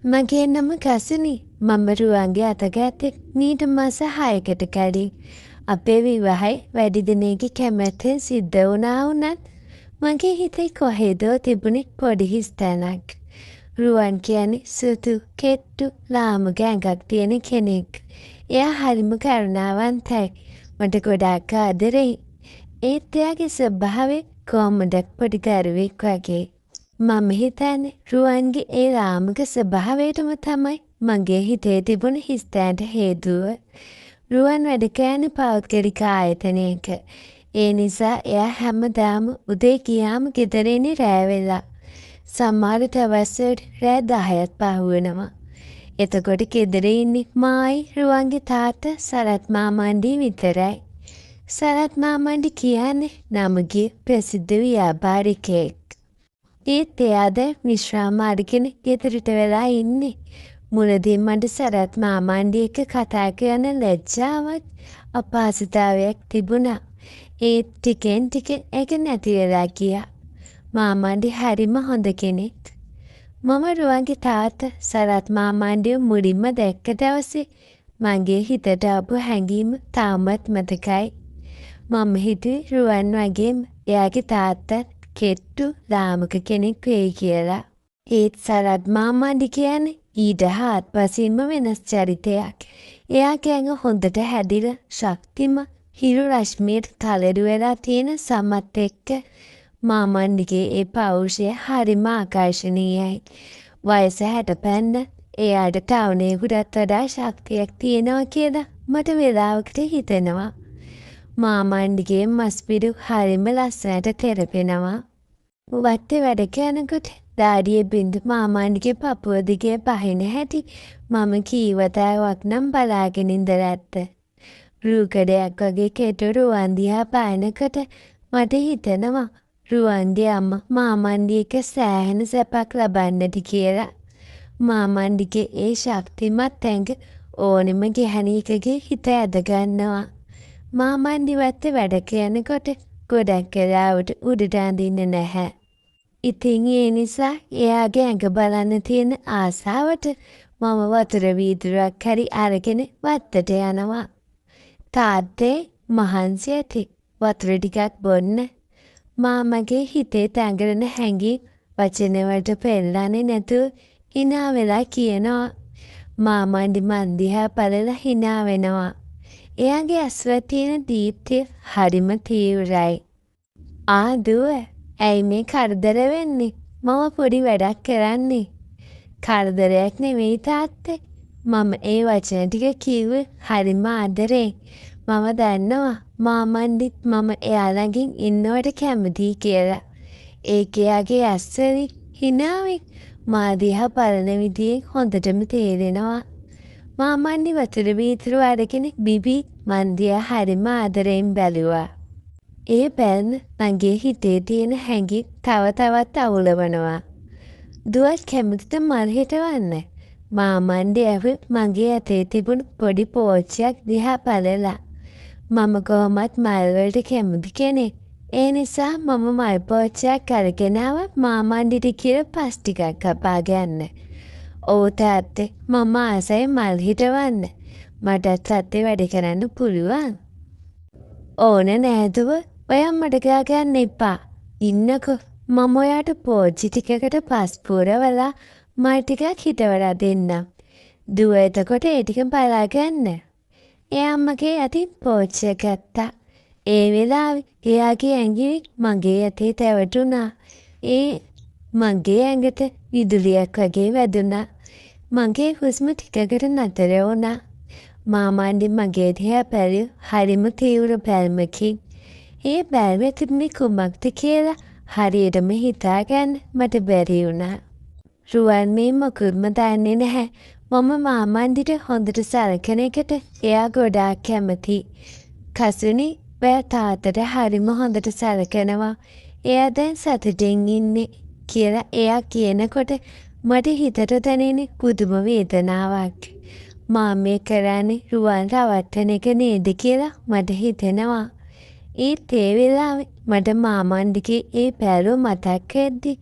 මගේ නම කසුනි. මම රුවන්ගේ අතගැත්තෙක් මීට මාස 6කට කලින්. අපේ විවාහය වැඩි දිනයක කැමැත්තෙන් සිද්ධ වුණා වුණත් මගේ හිතේ කොහෙදෝ තිබුණේ පොඩි හිස්තැනක්. රුවන් කියන්නේ සුදු, කෙට්ටු, ලාමක ඇඟක් තියෙන කෙනෙක්. එයා හරිම කරුණාවන්තයි. මට ගොඩාක් ආදරෙයි. ඒත් එයාගේ ස්වභාවය කොහොමද පොඩි දරුවෙක් වගේ. මම හිතන්නේ රුවන්ගේ ඒ ලාමක ස්වභාවයටම තමයි මගේ හිතේ තිබුණ හිස්තැනට හේතුව. රුවන් වැඩ කරන පෞද්ගලික ආයතනයක. ඒ නිසා එයා හැමදාම උදේ ගියාම ගෙදර එන්නේ රෑ වෙලා. සමහර දවස්වල රෑ 10ත් පහු වෙනවා. එතකොට ගෙදර ඉන්නේ මායි රුවන්ගේ තාත්තා සරත් මාමණ්ඩි විතරයි. සරත් මාමණ්ඩි කියන්නේ නමගේ ප්‍රසිද්ධ ව්‍යාපාරිකයෙක්. ඒත් එයාද විශ්‍රාම අරගෙන ගෙදරට වෙලා ඉන්නේ. මුලදී මට සරත් මාමණ්ඩි එක්ක කතා කරන ලැජ්ජාවක් අපහසුතාවයක් තිබුණා. ඒත් ටිකෙන් ටික ඒක නැති වෙලා ගියා. මාමණ්ඩි හරිම හොඳ කෙනෙක්. මම රුවන්ගේ තාත්තා සරත් මාමණ්ඩිව මුලින්ම දැක්ක දවසේ මගේ හිතට ආපු හැඟීම තාමත් මතකයි. මම හිතුවේ රුවන් වගේම එයාගේ තාත්තත් කෙට්ටු ලාමක කෙනෙක් වෙයි කියලා. ඒත් සරත් මාමණ්ඩි කියන්නේ ඊට හාත්පසින්ම වෙනස් චරිතයක්. එයාගේ ඇඟ හොඳට හැදිලා ශක්තිමත් හිරු රශ්මියට තලෙරු වෙලා තියෙන සමත් එක්ක මාමණ්ඩිගේ ඒ පෞරුෂය හරිම ආකර්ශනීයයි. වයස 60 පැන්න එයාට තරුණයෙකුටත් වඩා ශක්තියක් තියෙනවා කියලා මට වෙලාවකට හිතෙනවා. මාමණ්ඩිගේ මස්පිඩු හරිම ලස්සනට තෙරපෙනවා. වත්තේ වැඩ කරනකොට දාඩියේ බින්දු මාමණ්ඩිගේ පපුව දිගේ පහින හැටි මම කීවතාවක් නම් බලාගෙන ඉඳලා ඇත්ත. රූකඩයක් වගේ කෙටු රුවන් දිහා බලනකොට මට හිතෙනවා රුවන්ගේ අම්මා මාමණ්ඩි එක්ක සෑහෙන සැපක් ලබන්නට කියලා. මාමණ්ඩිගේ ඒ ශක්තිමත් ඇඟ ඕනෙම ගැහණියකගේ හිත ඇද ගන්නවා. මාමණ්ඩි වත්තේ වැඩ කරනකොට ගොඩක් වෙලාවට උඩට අඳින්නේ නැහැ. ඉතින් ඒ නිසා එයාගේ ඇඟ බලන්න තියෙන ආසාවට මම වතුර වීදුරුවක් හරි අරගෙන වත්තට යනවා. තාත්තේ මහන්සි ඇති වතුර ටිකක් බොන්න. මාමගේ හිතේ තැඟරෙන හැඟීම් වචන වලට පෙන්නන්නේ නැතුව hina වෙලා කියනවා. මාමණ්ඩි මන් දිහා බලලා hina වෙනවා. එයාගේ ඇස්වල තියෙන දීප්තිය හරිම තීව්‍රයි. දුව, ඇයි මේ කරදර වෙන්නේ? මම පොඩි වැඩක් කරන්නේ. කරදරයක් නෙවෙයි තාත්තේ. මම ඒ වචන ටික කිව්වේ හරිම ආදරෙන්. මම දන්නවා මාමණ්ඩිත් මම එයා ළඟින් ඉන්නවට කැමතියි කියලා. ඒක එයාගේ ඇස්වලින් හිනාවෙන් මා දිහා බලන විදියෙන් හොඳටම තේරෙනවා. මාමණ්ඩි වතුර වීදුරුව අරගෙන බිබී මන් දිහා හරිම ආදරෙන් බැලුවා. ඒ බැල්ම මගේ හිතේ තියෙන හැඟීම් තව තවත් අවුලවනවා. දුවත් කැමතිද මල් හිටවන්න? මාමණ්ඩි ඇහුවේ මගේ අතේ තිබුණු පොඩි පෝච්චියක් දිහා බලලා. මම කොහොමත් මල් වලට කැමති කෙනෙක්. ඒ නිසා මම මල් පෝච්චියක් අරගෙන ආවා මාමණ්ඩිට කියලා පස් ටිකක් කපා ගන්න. ඔව් තාත්තේ මම ආසයි මල් හිටවන්න. මටත් සත්තේ වැඩ කරන්න පුළුවන්. ඕන නෑ දුව. ඔයා මට ගන්න එපා. ඉන්නකෝ. මම ඔයාට පෝච්චි ටිකකට පස් පුරවලා මල් ටිකක් හිටවලා දෙන්නම්. දුව එතකොට ඒ ටික බලා ගන්න. එයා මගේ අතින් පෝච්චිය ගත්තා. ඒ වෙලාවේ එයාගේ ඇඟිලි මගේ අතේ තැවටුණා. ඒ මගේ ඇඟට විදුලියක් වගේ වැදුනා. මගේ හුස්ම ටිකකට නතර වුණා. මාමණ්ඩි මගේ දිහා බැලුව හරිම තීව්‍ර බැල්මකින්. ඒ බැල්මේ තිබුණේ කුමක්ද කියලා හරියටම හිතාගන්න මට බැරි වුණා. රුවන් මේ මොකුත්ම දන්නේ නැහැ. මම මාමණ්ඩිට හොඳට සලකන එකට එයා ගොඩාක් කැමතියි. කසුනි, ඔයා තාත්තට හරිම හොඳට සලකනවා. එයා දැන් සතුටින් ඉන්නේ කියලා එයා කියනකොට මට හිතට දැනෙන පුදුම වේදනාවක්. මා මේ කරන්නේ රුවන් රවට්ටන එක නේද කියලා මට හිතෙනවා. ඒත් ඒ වෙලාවේ මට මාමණ්ඩිගේ ඒ බැලුව මතක් වෙද්දි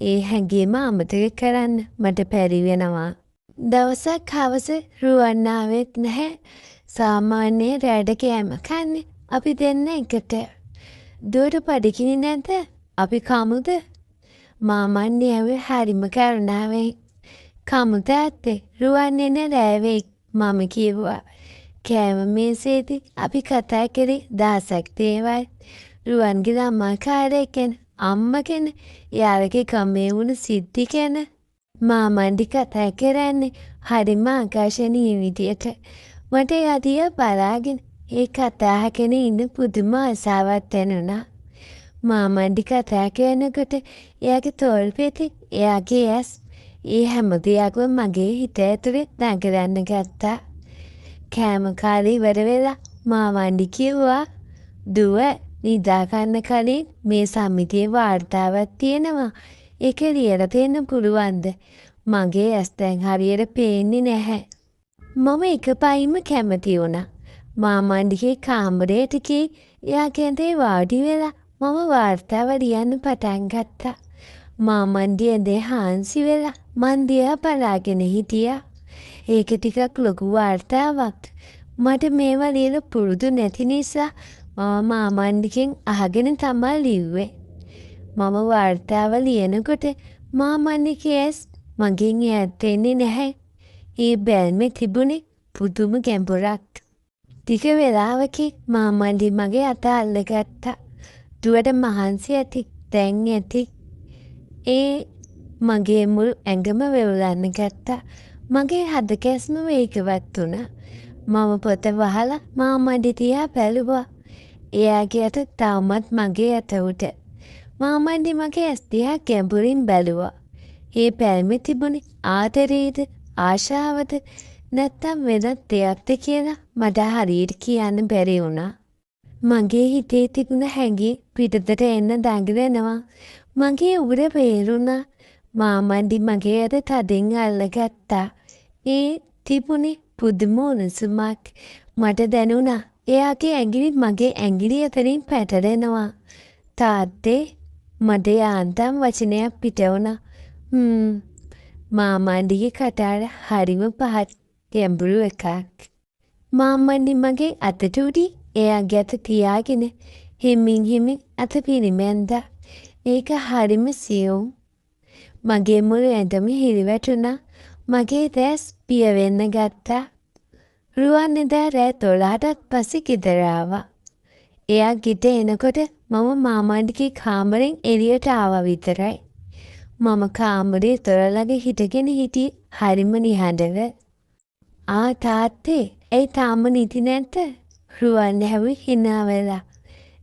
ඒ හැඟීම අමතක කරන්න මට බැරි වෙනවා. දවසක් හවස රුවන් ආවෙත් නැහැ. සාමාන්‍ය රැට කෑම කන්නේ අපි දෙන්න එකට. දුවට පඩිකිනි නැද්ද? අපි කමුද? මාමන් ඇහුවේ හරිම කරුණාවෙන්. කමු තාත්තේ රුවන් එන රෑවෙයි මම කිව්වා. කෑම මේසේදී අපි කතා කරේ දහසක් දේවල්. රුවන්ගේ ළමා කාරයෙක් ගැන, අම්මා ගැන, යාළගේ ගමේ වුණ සිද්ධි ගැන. මාමන්ඩි කතා කරන්නේ හරිම ආකර්ශනීය විදියට. මට යදිය බලාගෙන ඒ කතා අහගෙන ඉන්න පුදුම ආසාවක් දැනුණා. මාමන්ඩි කතා කරනකොට එයාගේ තෝල් පෙති, එයාගේ ඇස්, ඒ හැම දෙයක්ම මගේ හිත ඇතුලේ දඟලන්න ගත්තා. කෑම කාලේ ඉවර වෙලා මාමන්ඩි කිව්වා, "දුව, නිදා ගන්න කලින් මේ සමිතියේ වාර්තාවක් තියෙනවා. ඒක ලියලා දෙන්න පුළුවන්ද? මගේ ඇස් දැන් හරියට පේන්නේ නැහැ." මම එකපයින්ම කැමති වුණා. මාමන්ඩිගේ කාමරයට ගිහින් එයා කැඳේ වාඩි වෙලා මම වාර්තාව ලියන්න පටන් ගත්තා. මාමන්ඩි ඇඳේ හාන්සි වෙලා මන් දිහා බලාගෙන හිටියා. ඒක ටිකක් ලොකු වාර්තාවක්. මට මේවා ලියලා පුරුදු නැති නිසා මම මාමන්ඩිගෙන් අහගෙන තමයි ලිව්වේ. මම වාර්තාව ලියනකොට මාමන්ඩිගේ ඇස් මගෙන් ඈත් වෙන්නේ නැහැ. ඒ බැල්මේ තිබුණේ පුදුම ගැඹුරක්. ටික වෙලාවකින් මාමන්ඩි මගේ අත අල්ලගත්තා. "දුවට මහන්සි ඇති, දැන් ඇති." ඒ මගේ මුළු ඇඟම වෙවුලන්න ගත්තා. මගේ හද කැස්ම වේගවත් වුණා. මම පොත වහලා මාමන්ඩි දිහා බැලුවා. එයාගේ අත තවමත් මගේ අත උඩ. මාමන්ඩි මගේ ඇස් දිහා ගැඹුරින් බැලුවා. ඒ බැල්මේ තිබුණේ ආදරේද, ආශාවද, නැත්තම් වෙනත් දෙයක්ද කියලා මට හරියට කියන්න බැරි වුණා. මගේ හිතේ තිබුණ හැඟීම් පිටතට එන්න දඟලනවා. මගේ උර වේරුණා. මාමන්ඩි මගේ අත තදින් අල්ලගත්තා. ඒ තිබුණේ පුදුම උණුසුමක්. මට දැනුණා එයාගේ ඇඟිලි මගේ ඇඟිලි අතරින් පැටලෙනවා. "තාත්තේ," මට යාන්තම් වචනයක් පිට වුණා. මාමන්ඩිගේ කටාර හරිම පහත් ගැඹුරු එකක්. මාමන්ඩි මගේ අතට උඩි එයාගේ අත තියාගෙන හිමින් අත පිරිමැන්දා. ඒක හරිම සියුම්. මගේ මුළු ඇඟම හිරිවැටුණා. මගේ දැස් පිය වෙන්න ගත්තා. රුවන් එදා රෑ 12ටත් පස්සේ ගෙදර ආවා. එයා ගෙට එනකොට මම මාමන්ඩිගේ කාමරෙන් එළියට ආවා විතරයි. මම කාමරේ දොර ළඟ හිටගෙන හිටියේ හරිම නිහඬව. "ආ තාත්තේ, ඇයි තාම නිදි නැද්ද?" රුවන් ඇහුවේ hina වෙලා.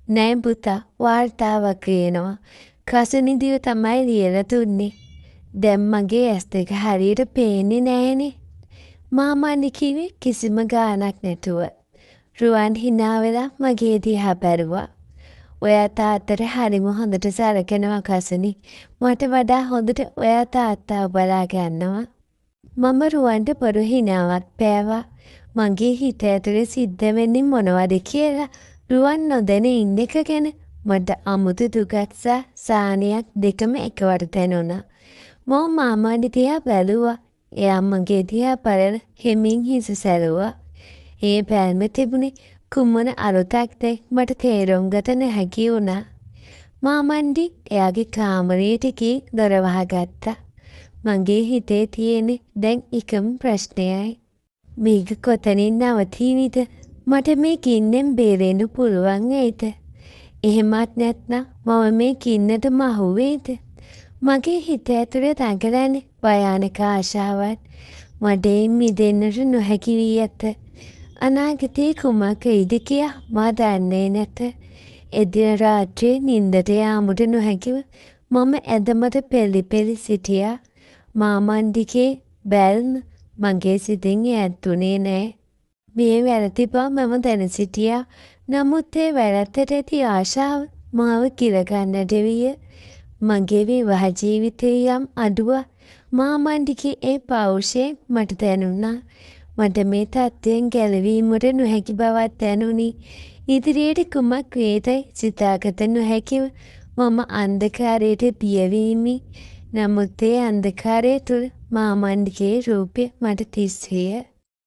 "නෑ පුතා, වාර්තාවක් කියනවා. කසනිදිව තමයි ලියලා දුන්නේ. දැන් මගේ ඇස් දෙක හරියට පේන්නේ නෑනේ." මාමන්ඩි කිව්වේ කිසිම ගාණක් නැතුව. රුවන් hina වෙලා මගේ දිහා බැලුවා. "ඔයා තාත්තට හරිම හොඳට සලකනවා කසනි. මට වඩා හොඳට ඔයා තාත්තාව බලා ගන්නවා." මම රුවන්ට බොරු හිනාවක් පෑවා. මගේ හිත ඇතුලේ සිද්ධ වෙන්නේ මොනවද කියලා රුවන් නොදැන ඉන්න එක ගැන මට අමුතු දුකක් සහ සාහනයක් දෙකම එකවර දැනුණා. මම මාමන්ඩි දිහා බැලුවා. එයා මගේ දිහා බලලා හෙමින් හිස සැලුවා. ඒ බැල්ම තිබුණේ කුමන අරුතක්ද මට තේරුම් ගත නොහැකි වුණා. මාමන්ඩි එයාගේ කාමරයට ගිහින් දොර වහගත්තා. මගේ හිතේ තියෙන්නේ දැන් එකම ප්‍රශ්නයයි. මේක කොතනින් නවතිනීද? මට මේ ගින්නෙන් බේරෙන්න පුළුවන් වෙයිද? එහෙමත් නැත්නම් මම මේ ගින්නට මහු වෙයිද? මගේ හිත ඇතුලේ දඟලන්නේ භයානක ආශාවක්. මට මිදෙන්නට නොහැකි වී ඇත. අනාගතේ කුමක් වෙයිද කියා මා දන්නේ නැත. එදින රාත්‍රියේ නිින්දට යාමට නොහැකිව මම ඇඳමත පෙළි සිටියා. මාමන්ඩිගේ බැල්ම මගේ සිතින් ඈත්ුනේ නෑ. මේ වැරදි බව මම දැන සිටියා. නමුත් ඒ වැරැත්තට ඇති ආශාව මාව කිරගන්නට විය. මගේ විවාහ ජීවිතයේ යම් අඩුවක් මාමන්ඩිගේ ඒ පෞරුෂයෙන් මට දැනුණා. මට මේ තත්ත්වයෙන් ගැලවීමට නොහැකි බවක් දැනුනි. ඉදිරියට කුමක් වේදයි සිතාගත නොහැකිව මම අන්ධකාරයට බිය වීමි. නමුත් ඒ අන්ධකාරය තුළ මාමන්ගේ රූපය මට තිස්විය.